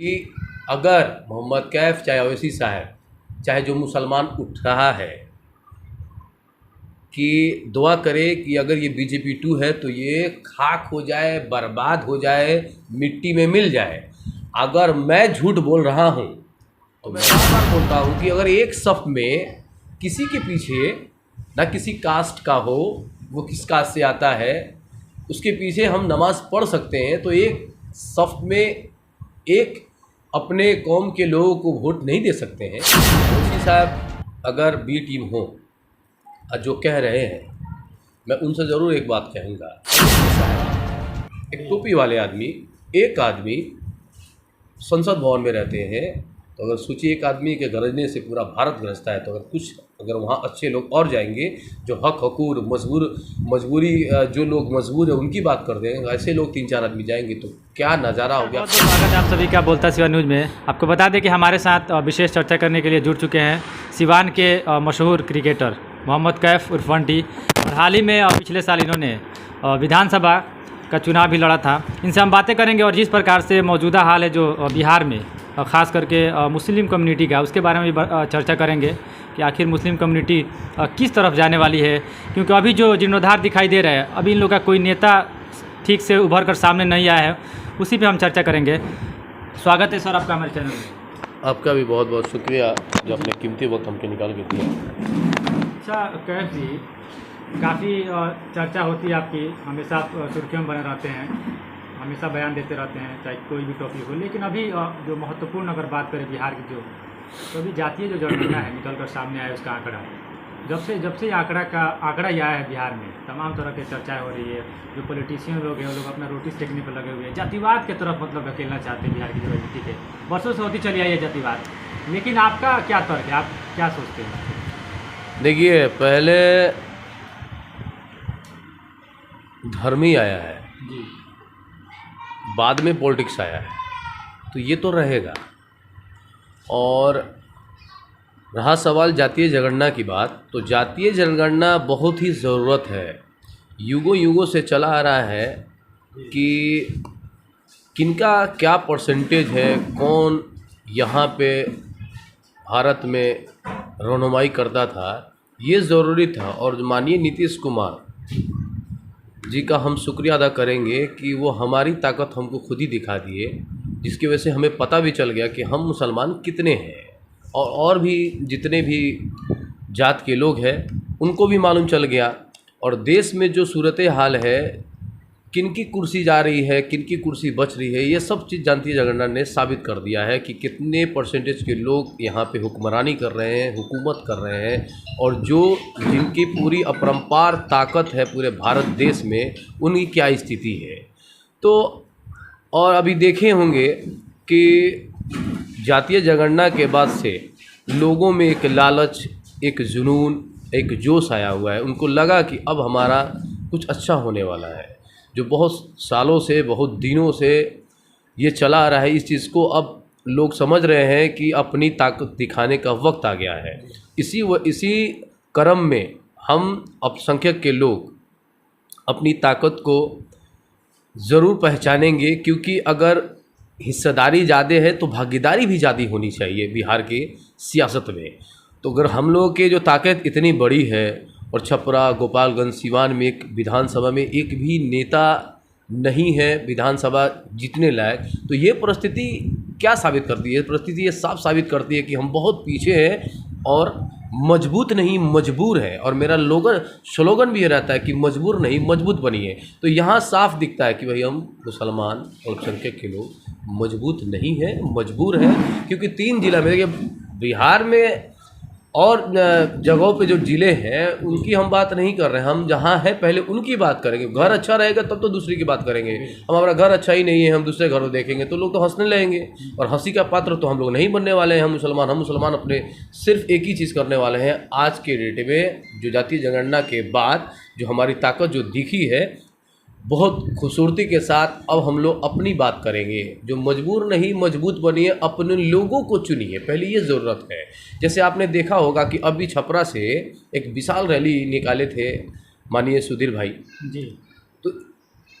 कि अगर मोहम्मद कैफ चाहे ओवैसी साहब चाहे जो मुसलमान उठ रहा है कि दुआ करे कि अगर ये बीजेपी 2 है तो ये खाक हो जाए, बर्बाद हो जाए, मिट्टी में मिल जाए। अगर मैं झूठ बोल रहा हूँ तो मैं बार बार बोलता हूँ कि अगर एक सफ़ में किसी के पीछे ना किसी कास्ट का हो, वो किस कास्ट से आता है, उसके पीछे हम नमाज़ पढ़ सकते हैं, तो एक सफ़ में एक अपने कौम के लोगों को वोट नहीं दे सकते हैं। ओवैसी साहब अगर बी टीम हो जो कह रहे हैं, मैं उनसे ज़रूर एक बात कहूँगा। एक टोपी वाले आदमी, एक आदमी संसद भवन में रहते हैं, तो अगर सोचिए एक आदमी के गरजने से पूरा भारत गरजता है, तो अगर वहाँ अच्छे लोग और जाएंगे जो हक हकूर मजबूरी जो लोग मजबूर है उनकी बात कर देंगे, ऐसे लोग 3-4 आदमी जाएंगे तो क्या नज़ारा हो गया। बहुत स्वागत है आप सभी का बोलता सिवान न्यूज़ में। आपको बता दें कि हमारे साथ विशेष चर्चा करने के लिए जुड़ चुके हैं सिवान के मशहूर क्रिकेटर मोहम्मद कैफ उर्फ बंटी। और हाल ही में पिछले साल इन्होंने विधानसभा का चुनाव भी लड़ा था। इनसे हम बातें करेंगे और जिस प्रकार से मौजूदा हाल है जो बिहार में ख़ास करके मुस्लिम कम्युनिटी का, उसके बारे में भी चर्चा करेंगे कि आखिर मुस्लिम कम्युनिटी किस तरफ जाने वाली है, क्योंकि अभी जो जीर्णोद्धार दिखाई दे रहा है, अभी इन लोगों का कोई नेता ठीक से उभर कर सामने नहीं आया है, उसी पे हम चर्चा करेंगे। स्वागत है सर आपका हमारे चैनल में। आपका भी बहुत बहुत शुक्रिया जो अपने कीमती वक्त हमको निकाल के दिया। अच्छा कैफ जी, काफ़ी चर्चा होती है आपकी, हमेशा आप सुर्खियों में बने रहते हैं, हमेशा बयान देते रहते हैं चाहे कोई भी टॉपिक हो। लेकिन अभी जो महत्वपूर्ण अगर बात करें बिहार की, तो अभी जातीय जो जनगणना है निकल कर सामने आया उसका आंकड़ा, जब से आंकड़ा ही आया है बिहार में, तमाम तरह की चर्चाएं हो रही है। जो पॉलिटिशियन लोग हैं वो लोग अपना रोटी सेकने पर लगे हुए हैं, जातिवाद की तरफ मतलब धकेलना चाहते हैं बिहार की जो राजनीति है। वर्षों से होती चली आई है जातिवाद, लेकिन आपका क्या तर्क है, आप क्या सोचते हैं? देखिए, पहले धर्म ही आया है जी, बाद में पॉलिटिक्स आया है, तो ये तो रहेगा। और रहा सवाल जातीय जनगणना की बात, तो जातीय जनगणना बहुत ही ज़रूरत है। युगों युगों से चला आ रहा है कि किनका क्या परसेंटेज है, कौन यहाँ पे भारत में रहनुमाई करता था, ये ज़रूरी था। और माननीय नीतीश कुमार जी का हम शुक्रिया अदा करेंगे कि वो हमारी ताकत हमको खुद ही दिखा दिए, जिसकी वजह से हमें पता भी चल गया कि हम मुसलमान कितने हैं, और भी जितने भी जात के लोग हैं उनको भी मालूम चल गया। और देश में जो सूरत हाल है, किनकी कुर्सी जा रही है, किनकी कुर्सी बच रही है, ये सब चीज़ जातीय जनगणना ने साबित कर दिया है कि कितने परसेंटेज के लोग यहाँ पे हुक्मरानी कर रहे हैं, हुकूमत कर रहे हैं, और जो जिनकी पूरी अपरंपार ताकत है पूरे भारत देश में, उनकी क्या स्थिति है। तो और अभी देखे होंगे कि जातीय जनगणना के बाद से लोगों में एक लालच, एक जुनून, एक जोश आया हुआ है। उनको लगा कि अब हमारा कुछ अच्छा होने वाला है। जो बहुत सालों से, बहुत दिनों से ये चला आ रहा है, इस चीज़ को अब लोग समझ रहे हैं कि अपनी ताकत दिखाने का वक्त आ गया है। इसी क्रम में हम अल्पसंख्यक के लोग अपनी ताकत को ज़रूर पहचानेंगे, क्योंकि अगर हिस्सेदारी ज़्यादा है तो भागीदारी भी ज़्यादा होनी चाहिए बिहार की सियासत में। तो अगर हम लोगों की जो ताकत इतनी बड़ी है, और छपरा, गोपालगंज, सिवान में एक विधानसभा में एक भी नेता नहीं है विधानसभा जीतने लायक, तो ये परिस्थिति क्या साबित करती है? परिस्थिति ये साफ साबित करती है कि हम बहुत पीछे हैं और मजबूत नहीं मजबूर है। और मेरा स्लोगन भी ये रहता है कि मजबूर नहीं मजबूत बनिए। तो यहाँ साफ दिखता है कि भाई हम मुसलमान अल्पसंख्यक के लोग मजबूत नहीं हैं, मजबूर हैं। क्योंकि 3 जिला में, देखिए बिहार में और जगहों पे जो ज़िले हैं उनकी हम बात नहीं कर रहे हैं, हम जहाँ हैं पहले उनकी बात करेंगे। घर अच्छा रहेगा तब तो दूसरी की बात करेंगे। हमारा घर अच्छा ही नहीं है, हम दूसरे घरों देखेंगे तो लोग तो हंसने लगेंगे, और हंसी का पात्र तो हम लोग नहीं बनने वाले हैं। हम मुसलमान अपने सिर्फ एक ही चीज़ करने वाले हैं। आज के डेट में जो जातीय जनगणना के बाद जो हमारी ताकत जो दिखी है, बहुत खूबसूरती के साथ अब हम लोग अपनी बात करेंगे। जो मजबूर नहीं मजबूत बनिए, अपने लोगों को चुनिए, पहले ये ज़रूरत है। जैसे आपने देखा होगा कि अभी छपरा से एक विशाल रैली निकाले थे माननीय सुधीर भाई जी, तो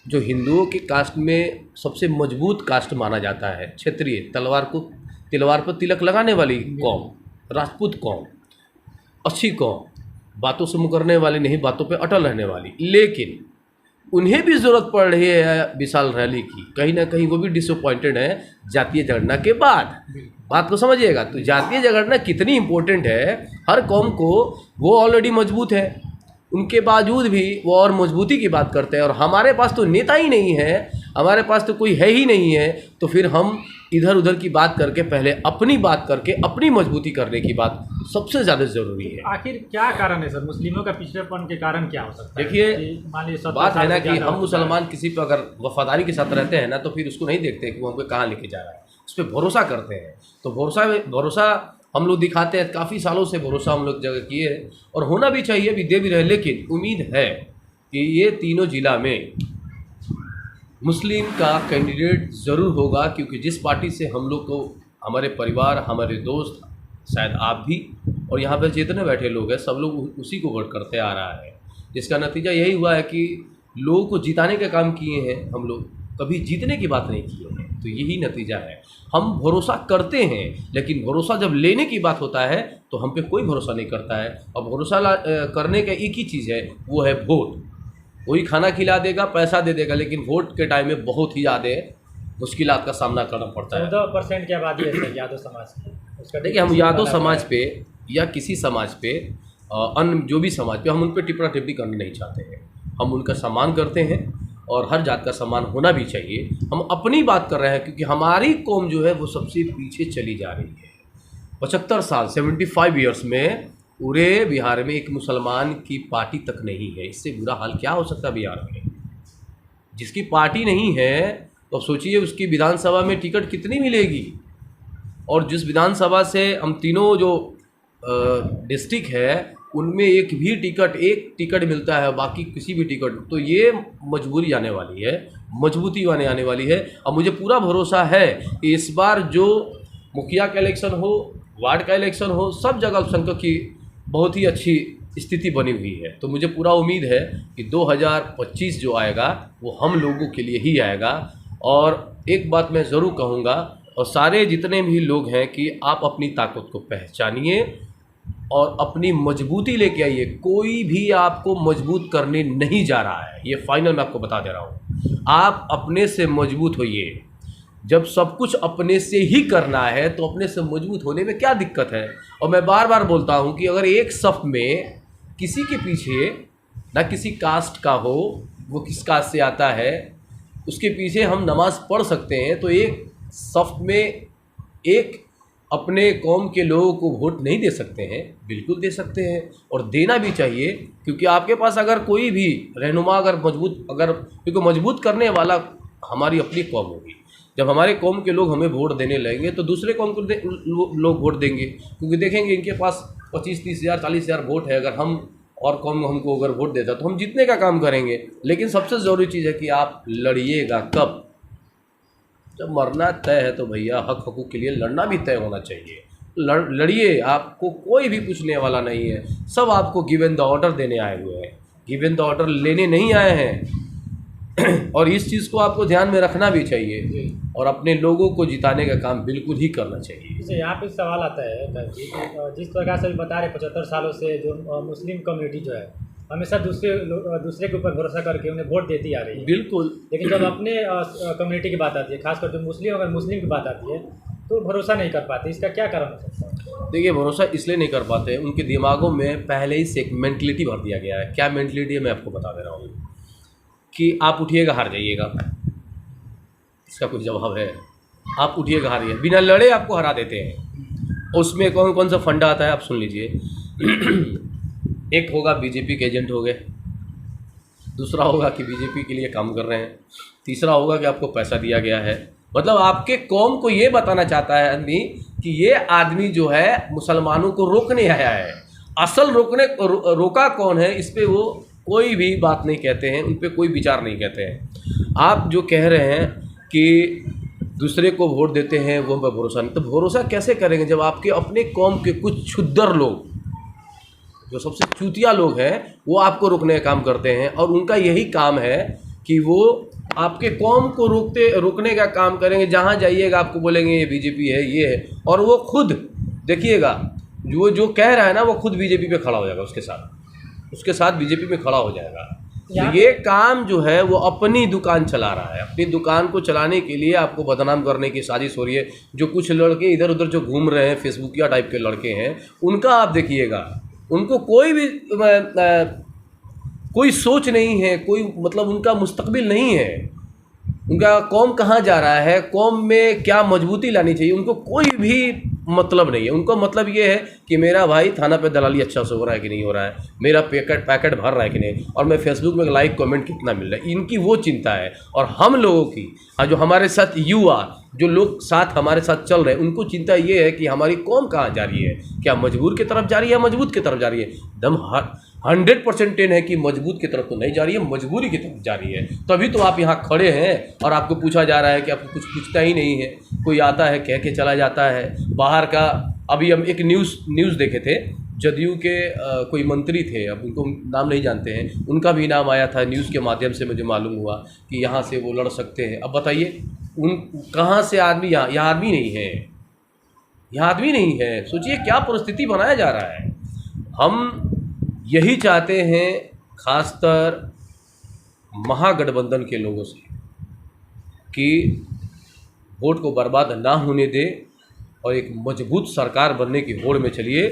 जो हिंदुओं के कास्ट में सबसे मजबूत कास्ट माना जाता है, क्षत्रिय, तलवार पर तिलक लगाने वाली कौम, राजपूत कौम, अच्छी कौम, बातों से मुकरने वाली नहीं, बातों पे अटल रहने वाली, लेकिन उन्हें भी ज़रूरत पड़ रही है विशाल रैली की। कहीं ना कहीं वो भी डिसअपॉइंटेड है जातीय जनगणना के बाद। बात को समझिएगा, तो जातीय जनगणना कितनी इम्पोर्टेंट है हर कौम को, वो ऑलरेडी मजबूत है, उनके बावजूद भी वो और मजबूती की बात करते हैं। और हमारे पास तो नेता ही नहीं है, हमारे पास तो कोई है ही नहीं है, तो फिर हम इधर उधर की बात करके पहले अपनी बात करके अपनी मजबूती करने की बात सबसे ज़्यादा ज़रूरी है। आखिर क्या कारण है सर, मुस्लिमों का पिछड़ेपन के कारण क्या हो सकता है? देखिए बात है ना कि हम मुसलमान किसी पर अगर वफादारी के साथ रहते हैं ना, तो फिर उसको नहीं देखते कि वो हमको कहाँ लेके जा रहा है, उस पर भरोसा करते हैं। तो भरोसा हम लोग दिखाते हैं, काफ़ी सालों से भरोसा हम लोग जगह किए हैं और होना भी चाहिए, अभी दे भी रहे। लेकिन उम्मीद है कि ये तीनों जिला में मुस्लिम का कैंडिडेट ज़रूर होगा, क्योंकि जिस पार्टी से हम लोग को, हमारे परिवार, हमारे दोस्त, शायद आप भी और यहाँ पर जितने बैठे लोग हैं, सब लोग उसी को वोट करते आ रहा है, जिसका नतीजा यही हुआ है कि लोगों को जिताने का काम किए हैं हम लोग, कभी जीतने की बात नहीं किए हैं। तो यही नतीजा है। हम भरोसा करते हैं, लेकिन भरोसा जब लेने की बात होता है तो हम पे कोई भरोसा नहीं करता है। और भरोसा करने का एक ही चीज़ है, वो है वोट। कोई खाना खिला देगा, पैसा दे देगा, लेकिन वोट के टाइम में बहुत ही ज़्यादा मुश्किलात का सामना करना पड़ता है। 14% की आबादी है सर यादव समाज की। उसका देखिए, हम यादव समाज पे या किसी समाज पे, अन्य जो भी समाज पे, हम उन पर टिप्पणी टिप्पणी करना नहीं चाहते हैं। हम उनका सम्मान करते हैं और हर जात का सम्मान होना भी चाहिए। हम अपनी बात कर रहे हैं, क्योंकि हमारी कौम जो है वो सबसे पीछे चली जा रही है। 75 साल 75 ईयर्स में पूरे बिहार में एक मुसलमान की पार्टी तक नहीं है। इससे बुरा हाल क्या हो सकता है बिहार में? जिसकी पार्टी नहीं है तो सोचिए उसकी विधानसभा में टिकट कितनी मिलेगी। और जिस विधानसभा से हम तीनों जो डिस्ट्रिक्ट है उनमें एक टिकट मिलता है, बाकी किसी भी टिकट, तो ये मजबूरी आने वाली है, मजबूती आने वाली है। अब मुझे पूरा भरोसा है कि इस बार जो मुखिया का इलेक्शन हो, वार्ड का इलेक्शन हो, सब जगह अल्पसंख्यक की बहुत ही अच्छी स्थिति बनी हुई है। तो मुझे पूरा उम्मीद है कि 2025 जो आएगा वो हम लोगों के लिए ही आएगा। और एक बात मैं ज़रूर कहूँगा, और सारे जितने भी लोग हैं, कि आप अपनी ताकत को पहचानिए और अपनी मजबूती लेके आइए। कोई भी आपको मजबूत करने नहीं जा रहा है, ये फाइनल मैं आपको बता दे रहा हूँ। आप अपने से मजबूत होइए। जब सब कुछ अपने से ही करना है तो अपने से मजबूत होने में क्या दिक्कत है? और मैं बार बार बोलता हूँ कि अगर एक सफ़ में किसी के पीछे ना किसी कास्ट का हो, वो किस कास्ट से आता है, उसके पीछे हम नमाज़ पढ़ सकते हैं, तो एक सफ़ में एक अपने कौम के लोगों को वोट नहीं दे सकते हैं? बिल्कुल दे सकते हैं और देना भी चाहिए। क्योंकि आपके पास अगर कोई भी रहनुमा क्योंकि मजबूत करने वाला हमारी अपनी कौम होगी। जब हमारे कौम के लोग हमें वोट देने लगेंगे तो दूसरे कौम को लोग वोट देंगे, क्योंकि देखेंगे इनके पास 25-30 हज़ार 40 हज़ार वोट है। अगर हम और कौम हमको अगर वोट देता तो हम जीतने का काम करेंगे। लेकिन सबसे ज़रूरी चीज़ है कि आप लड़िएगा कब? जब मरना तय है तो भैया हक हकूक़ के लिए लड़ना भी तय होना चाहिए। लड़िए, आपको कोई भी पूछने वाला नहीं है। सब आपको गिव एंड द ऑर्डर देने आए हुए हैं, गिव एंड द ऑर्डर लेने नहीं आए हैं। और इस चीज़ को आपको ध्यान में रखना भी चाहिए और अपने लोगों को जिताने का काम बिल्कुल ही करना चाहिए। जैसे यहाँ पे सवाल आता है कि जिस प्रकार से बता रहे 75 सालों से जो मुस्लिम कम्युनिटी जो है हमेशा दूसरे के ऊपर भरोसा करके उन्हें वोट देती आ रही है। बिल्कुल। लेकिन जब अपने कम्युनिटी की बात आती है, खासकर जो अगर मुस्लिम की बात आती है, तो भरोसा नहीं कर पाते। इसका क्या कारण हो सकता है? देखिए, भरोसा इसलिए नहीं कर पाते, उनके दिमागों में पहले ही से एक मेंटलिटी भर दिया गया है। क्या मेंटलिटी है मैं आपको बता दे रहा हूँ कि आप उठिएगा हार जाइएगा। इसका कुछ जवाब है, आप उठिएगा हारिए, बिना लड़े आपको हरा देते हैं। उसमें कौन कौन सा फंडा आता है आप सुन लीजिए। एक होगा बीजेपी के एजेंट हो गए, दूसरा होगा कि बीजेपी के लिए काम कर रहे हैं, तीसरा होगा कि आपको पैसा दिया गया है। मतलब आपके कौम को ये बताना चाहता है आदमी कि ये आदमी जो है मुसलमानों को रोकने आया है। असल रोका कौन है, इस पर वो कोई भी बात नहीं कहते हैं, उन पर कोई विचार नहीं कहते हैं। आप जो कह रहे हैं कि दूसरे को वोट देते हैं वो पर भरोसा नहीं, तो भरोसा कैसे करेंगे जब आपके अपने कौम के कुछ क्षुद्र लोग, जो सबसे चूतिया लोग हैं, वो आपको रोकने का काम करते हैं। और उनका यही काम है कि वो आपके कौम को रोकने का काम करेंगे। जहाँ जाइएगा आपको बोलेंगे ये बीजेपी है, ये है, और वो खुद देखिएगा जो कह रहा है ना, वो खुद बीजेपी पे खड़ा हो जाएगा, उसके साथ बीजेपी में खड़ा हो जाएगा। तो ये काम जो है वो अपनी दुकान चला रहा है। अपनी दुकान को चलाने के लिए आपको बदनाम करने की साजिश हो रही है। जो कुछ लड़के इधर उधर जो घूम रहे हैं, फेसबुकिया टाइप के लड़के हैं, उनका आप देखिएगा, उनको कोई सोच नहीं है, कोई मतलब उनका मुस्तकबिल नहीं है। उनका कौम कहाँ जा रहा है, कौम में क्या मजबूती लानी चाहिए, उनको कोई भी मतलब नहीं है। उनको मतलब ये है कि मेरा भाई थाना पे दलाली अच्छा से हो रहा है कि नहीं हो रहा है, मेरा पैकेट भर रहा है कि नहीं, और मैं फेसबुक में लाइक कमेंट कितना मिल रहा है, इनकी वो चिंता है। और हम लोगों की, जो हमारे साथ युवा, जो लोग साथ हमारे साथ चल रहे हैं, उनको चिंता ये है कि हमारी कौम कहाँ जा रही है, क्या मजबूर की तरफ जा रही है, मजबूत की तरफ जा रही है। दम 100% है कि मजबूत की तरफ तो नहीं जा रही है, मजबूरी की तरफ जा रही है। तभी तो आप यहाँ खड़े हैं और आपको पूछा जा रहा है कि आपको कुछ पूछता ही नहीं है। कोई आता है कह के चला जाता है बाहर का। अभी हम एक न्यूज़ देखे थे, जदयू के कोई मंत्री थे, अब उनको नाम नहीं जानते हैं, उनका भी नाम आया था न्यूज़ के माध्यम से, मुझे मालूम हुआ कि यहाँ से वो लड़ सकते हैं। अब बताइए उन कहाँ से आदमी, यहाँ आदमी नहीं है, यहाँ आदमी नहीं है। सोचिए क्या परिस्थिति बनाया जा रहा है। हम यही चाहते हैं खासकर महागठबंधन के लोगों से कि वोट को बर्बाद ना होने दे और एक मजबूत सरकार बनने की होड़ में चलिए।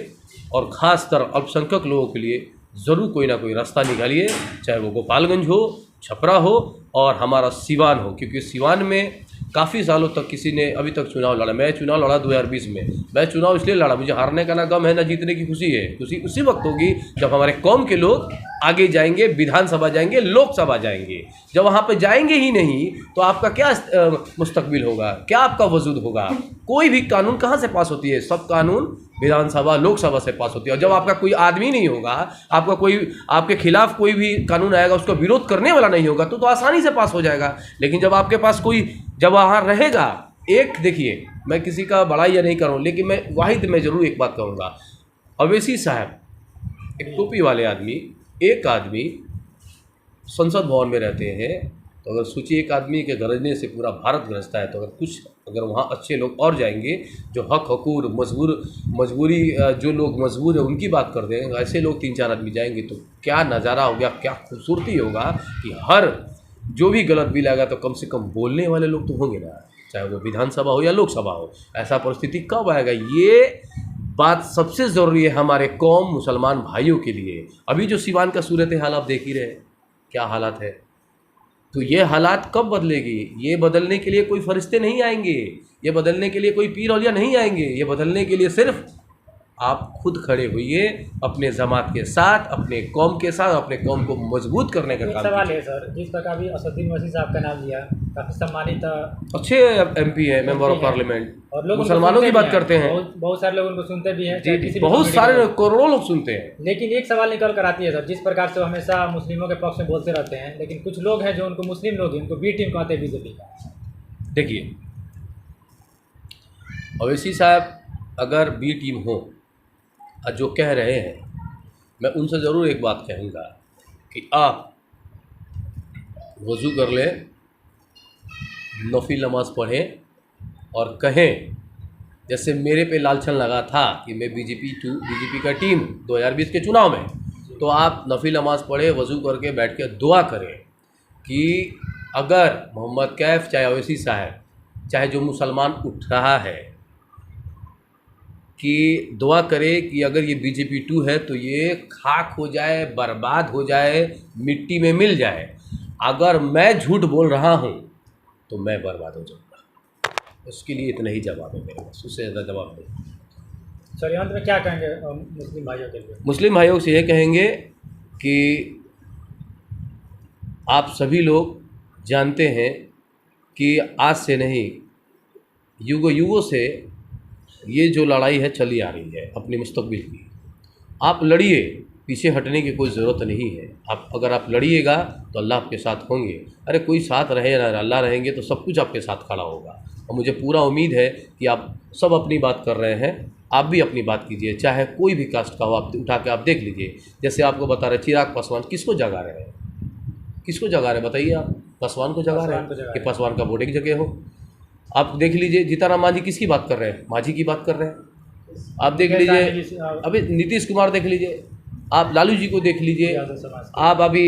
और ख़ासतर अल्पसंख्यक लोगों के लिए ज़रूर कोई ना कोई रास्ता निकालिए, चाहे वो गोपालगंज हो, छपरा हो और हमारा सिवान हो। क्योंकि सिवान में काफ़ी सालों तक किसी ने अभी तक चुनाव लड़ा। मैं चुनाव लड़ा 2020 में। मैं चुनाव इसलिए लड़ा, मुझे हारने का ना गम है ना जीतने की खुशी है। खुशी उसी वक्त होगी जब हमारे कौम के लोग आगे जाएंगे, विधानसभा जाएंगे, लोकसभा जाएंगे। जब वहाँ पे जाएंगे ही नहीं तो आपका क्या मुस्तकबिल होगा, क्या आपका वजूद होगा। कोई भी कानून कहाँ से पास होती है, सब कानून विधानसभा लोकसभा से पास होती है। और जब आपका कोई आदमी नहीं होगा, आपका कोई आपके खिलाफ कोई भी कानून आएगा उसका विरोध करने वाला नहीं होगा तो आसानी से पास हो जाएगा। लेकिन जब आपके पास कोई जब वहाँ रहेगा, एक देखिए, मैं किसी का बड़ाई या नहीं कर रहा हूँ, लेकिन मैं ज़रूर एक बात कहूँगा। अवैसी साहब, एक टोपी वाले आदमी, एक आदमी संसद भवन में रहते हैं, तो अगर सोचिए एक आदमी के गरजने से पूरा भारत गरजता है, तो अगर वहाँ अच्छे लोग और जाएंगे जो हक हकूर मजबूरी जो लोग मजबूर है उनकी बात कर दें, ऐसे लोग 3-4 आदमी जाएंगे तो क्या नज़ारा हो गया, क्या खूबसूरती होगा कि हर जो भी गलत बिल आएगा तो कम से कम बोलने वाले लोग तो होंगे ना, चाहे वो विधानसभा हो या लोकसभा हो। ऐसा परिस्थिति कब आएगा, ये बात सबसे ज़रूरी है हमारे कौम मुसलमान भाइयों के लिए। अभी जो सिवान का सूरत हाल आप देख ही रहे हैं, क्या हालात है। तो ये हालात कब बदलेगी, ये बदलने के लिए कोई फरिश्ते नहीं आएंगे, ये बदलने के लिए कोई पीर औलिया नहीं आएंगे, ये बदलने के लिए सिर्फ आप खुद खड़े होइए अपने जमात के साथ, अपने कौम के साथ, अपने कौम को मजबूत करने का काम। सवाल है सर, जिस प्रकार भी असदुद्दीन ओवैसी साहब का नाम लिया, काफ़ी सम्मानित अच्छे एमपी है, मेंबर ऑफ पार्लियामेंट, और लोग मुसलमानों की बात करते हैं। बहुत सारे लोग उनको सुनते भी हैं, बहुत सारे करोड़ों लोग सुनते हैं। लेकिन एक सवाल निकल कर आती है सर, जिस प्रकार से वो हमेशा मुस्लिमों के पक्ष में बोलते रहते हैं, लेकिन कुछ लोग हैं जो उनको मुस्लिम लोग हैं, उनको बी टीम कहते हैं बीजेपी का। देखिए ओवैसी साहब अगर बी टीम हो जो कह रहे हैं, मैं उनसे ज़रूर एक बात कहूँगा कि आप वज़ू कर लें, नफिल नमाज़ पढ़ें और कहें, जैसे मेरे पे लालछन लगा था कि मैं बीजेपी का टीम 2020 के चुनाव में, तो आप नफिल नमाज़ पढ़े, वज़ू करके बैठ के दुआ करें कि अगर मोहम्मद कैफ चाहे ओवैसी साहब चाहे जो मुसलमान उठ रहा है कि दुआ करे कि अगर ये बीजेपी 2 है तो ये खाक हो जाए, बर्बाद हो जाए, मिट्टी में मिल जाए। अगर मैं झूठ बोल रहा हूँ तो मैं बर्बाद हो जाऊँगा। उसके लिए इतना ही जवाब है मेरे पास, उससे ज़्यादा जवाब नहीं। सर अंत में क्या कहेंगे मुस्लिम भाइयों के लिए? मुस्लिम भाइयों से ये कहेंगे कि आप सभी लोग जानते हैं कि आज से नहीं, युगों युगों से ये जो लड़ाई है चली आ रही है अपने मुस्तकबिल की। आप लड़िए, पीछे हटने की कोई ज़रूरत नहीं है। अगर आप लड़िएगा तो अल्लाह आपके साथ होंगे। अरे कोई साथ रहे ना अल्लाह रहेंगे तो सब कुछ आपके साथ खड़ा होगा। और मुझे पूरा उम्मीद है कि आप सब अपनी बात कर रहे हैं, आप भी अपनी बात कीजिए, चाहे कोई भी कास्ट का हो, आप उठा के आप देख लीजिए। जैसे आपको बता रहे चिराग पासवान किसको जगा रहे हैं, किसको जगा रहे बताइए आप? पासवान को जगा रहे हैं कि पासवान का वोट एक जगह हो। आप देख लीजिए जीताराम मांझी किसकी बात कर रहे हैं? मांझी की बात कर रहे हैं। आप देख लीजिए अभी नीतीश कुमार देख लीजिए, आप लालू जी को देख लीजिए, आप अभी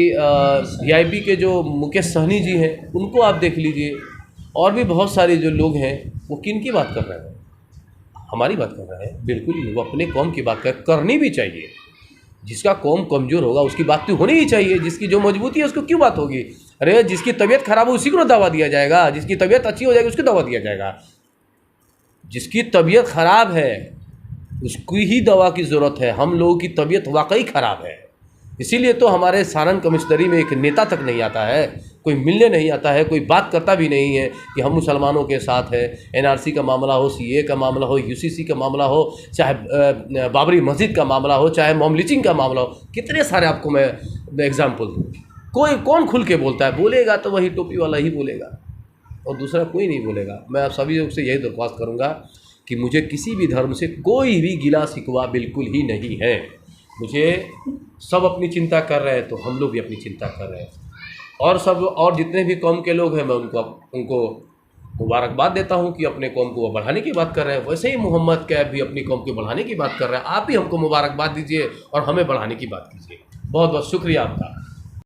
वीआईपी के जो मुकेश सहनी जी हैं उनको आप देख लीजिए, और भी बहुत सारे जो लोग हैं वो किन की बात कर रहे हैं? हमारी बात कर रहे हैं। बिल्कुल वो अपने कौम की बात करनी भी चाहिए। जिसका कौम कमज़ोर होगा उसकी बात तो होनी ही चाहिए, जिसकी जो मजबूती है उसको क्यों बात होगी? अरे जिसकी तबीयत खराब हो उसी को दवा दिया जाएगा, जिसकी तबीयत अच्छी हो जाएगी उसको दवा दिया जाएगा। जिसकी तबीयत खराब है उसकी ही दवा की ज़रूरत है। हम लोगों की तबीयत वाकई ख़राब है, इसीलिए तो हमारे सारण कमिश्नरी में एक नेता तक नहीं आता है, कोई मिलने नहीं आता है, कोई बात करता भी नहीं है कि हम मुसलमानों के साथ है। एनआरसी का मामला हो, सीए का मामला हो, यूसीसी का मामला हो, चाहे बाबरी मस्जिद का मामला हो, चाहे मॉम लिंचिंग का मामला हो, कितने सारे आपको मैं एग्जाम्पल दूँ। कौन खुल के बोलता है? बोलेगा तो वही टोपी वाला ही बोलेगा और दूसरा कोई नहीं बोलेगा। मैं आप सभी लोग से यही दरख्वास्त करूँगा कि मुझे किसी भी धर्म से कोई भी गिला शिकवा बिल्कुल ही नहीं है। मुझे सब अपनी चिंता कर रहे हैं तो हम लोग भी अपनी चिंता कर रहे हैं, और जितने भी कौम के लोग हैं मैं उनको मुबारकबाद देता हूं कि अपने कौम को वो बढ़ाने की बात कर रहे हैं। वैसे ही मोहम्मद कैफ भी अपनी कौम को बढ़ाने की बात कर रहे हैं। आप भी हमको मुबारकबाद दीजिए और हमें बढ़ाने की बात कीजिए। बहुत बहुत शुक्रिया आपका।